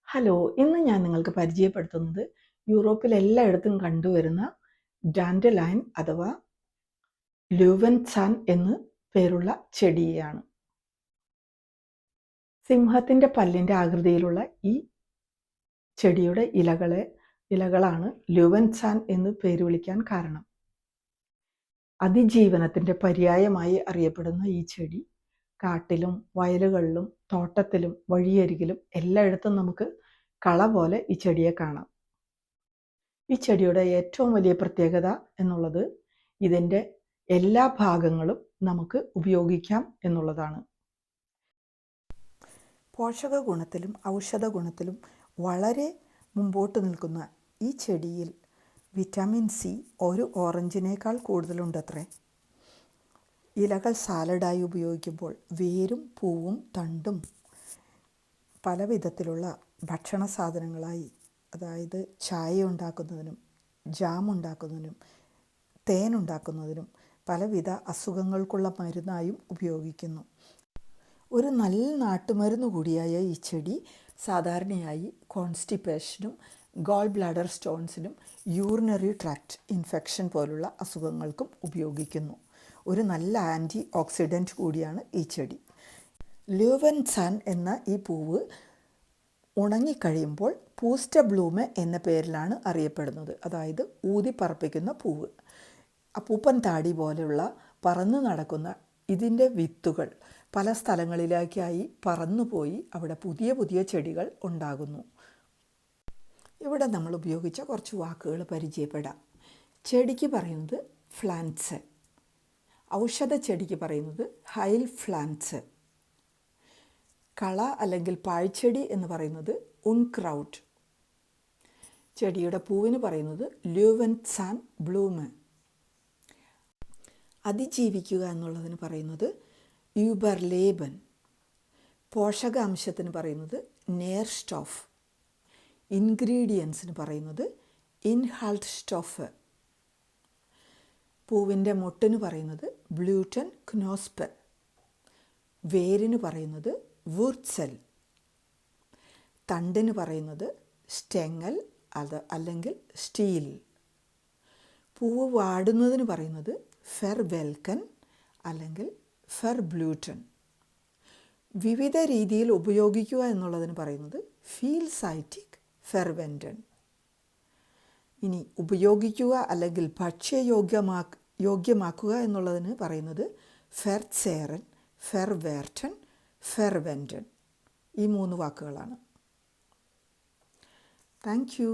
Hello, ഇന്ന് ഞാൻ നിങ്ങൾക്ക് പരിചയപ്പെടുത്തുന്നത് യൂറോപ്പിൽ എല്ലായിടത്തും കണ്ടുവരുന്ന ഡാൻഡലൈൻ അഥവാ ല്യൂവൻസാൻ എന്ന് പേരുള്ള ചെടിയാണ്. സിംഹത്തിൻ്റെ പല്ലിൻ്റെ ആകൃതിയിലുള്ള ഈ ചെടിയുടെ ഇലകളാണ് ല്യൂവൻസാൻ എന്ന് പേര് വിളിക്കാൻ കാരണം. അതിജീവനത്തിൻ്റെ പര്യായമായി അറിയപ്പെടുന്ന ഈ ചെടി കാട്ടിലും വയലുകളിലും തോട്ടത്തിലും വഴിയരികിലും എല്ലായിടത്തും നമുക്ക് കള പോലെ ഈ ചെടിയെ കാണാം. ഈ ചെടിയുടെ ഏറ്റവും വലിയ പ്രത്യേകത എന്നുള്ളത് ഇതിൻ്റെ എല്ലാ ഭാഗങ്ങളും നമുക്ക് ഉപയോഗിക്കാം എന്നുള്ളതാണ്. പോഷക ഗുണത്തിലും ഔഷധ ഗുണത്തിലും വളരെ മുമ്പോട്ട് നിൽക്കുന്ന ഈ ചെടിയിൽ വിറ്റാമിൻ സി ഒരു ഓറഞ്ചിനേക്കാൾ കൂടുതലുണ്ടത്രേ. ഇലകൾ സാലഡായി ഉപയോഗിക്കുമ്പോൾ വേരും പൂവും തണ്ടും പല വിധത്തിലുള്ള ഭക്ഷണ സാധനങ്ങളായി, അതായത് ചായ ഉണ്ടാക്കുന്നതിനും ജാം ഉണ്ടാക്കുന്നതിനും തേൻ ഉണ്ടാക്കുന്നതിനും പലവിധ അസുഖങ്ങൾക്കുള്ള മരുന്നായും ഉപയോഗിക്കുന്നു. ഒരു നല്ല നാട്ടുമരുന്ന് കൂടിയായ ഈ ചെടി സാധാരണയായി കോൺസ്റ്റിപ്പേഷനും ഗോൾ ബ്ലാഡർ സ്റ്റോൺസിനും യൂറിനറി ട്രാക്റ്റ് ഇൻഫെക്ഷൻ പോലുള്ള അസുഖങ്ങൾക്കും ഉപയോഗിക്കുന്നു. ഒരു നല്ല ആൻറ്റി ഓക്സിഡൻറ്റ് കൂടിയാണ് ഈ ചെടി. ല്യൂവൻസാൻ എന്ന ഈ പൂവ് ഉണങ്ങിക്കഴിയുമ്പോൾ പൂസ്റ്റ ബ്ലൂമ് എന്ന പേരിലാണ് അറിയപ്പെടുന്നത്. അതായത് ഊതിപ്പറപ്പിക്കുന്ന പൂവ്. അപ്പൂപ്പൻ താടി പോലെയുള്ള പറന്നു നടക്കുന്ന ഇതിൻ്റെ വിത്തുകൾ പല സ്ഥലങ്ങളിലേക്കായി പറന്നുപോയി അവിടെ പുതിയ പുതിയ ചെടികൾ ഉണ്ടാകുന്നു. ഇവിടെ നമ്മൾ ഉപയോഗിച്ച കുറച്ച് വാക്കുകൾ പരിചയപ്പെടാം. ചെടിക്ക് പറയുന്നത് ഫ്ലാൻസ്, ഔഷധ ചെടിക്ക് പറയുന്നത് ഹൈൽ ഫ്ലാൻസ്, കള അല്ലെങ്കിൽ പാഴ്ചെടി എന്ന് പറയുന്നത് ഉൺക്രൗട്ട്, ചെടിയുടെ പൂവിന് പറയുന്നത് ല്യൂവൻസാൻ ബ്ലൂമ്, അതിജീവിക്കുക എന്നുള്ളതിന് പറയുന്നത് യൂബർലേബൻ, പോഷകാംശത്തിന് പറയുന്നത് നേർസ്റ്റോഫ്, ഇൻഗ്രീഡിയൻസിന് പറയുന്നത് ഇൻഹാൾട്ട് സ്റ്റോഫ്, പൂവിൻ്റെ മൊട്ടിന് പറയുന്നത് ബ്ലൂട്ടൻ ക്നോസ്പർ, വേരിന് പറയുന്നത് വൂർട്സെൽ, തണ്ടിന് പറയുന്നത് സ്റ്റെങ്ങൽ അല്ലെങ്കിൽ സ്റ്റീൽ, പൂവ് വാടുന്നതിന് പറയുന്നത് ഫെർവെൽക്കൻ അല്ലെങ്കിൽ ഫെർബ്ലൂട്ടൻ, വിവിധ രീതിയിൽ ഉപയോഗിക്കുക എന്നുള്ളതിന് പറയുന്നത് ഫീൽസൈറ്റിക് ഫെർവെൻറ്റൻ. ഇനി ഉപയോഗിക്കുക അല്ലെങ്കിൽ ഭക്ഷ്യയോഗ്യമാക്കുക എന്നുള്ളതിന് പറയുന്നത് ഫെർസേറൻ, ഫെർവേർട്ടൻ, ഫെർവെൻറ്റൻ. ഈ 3 വാക്കുകളാണ്. Thank you.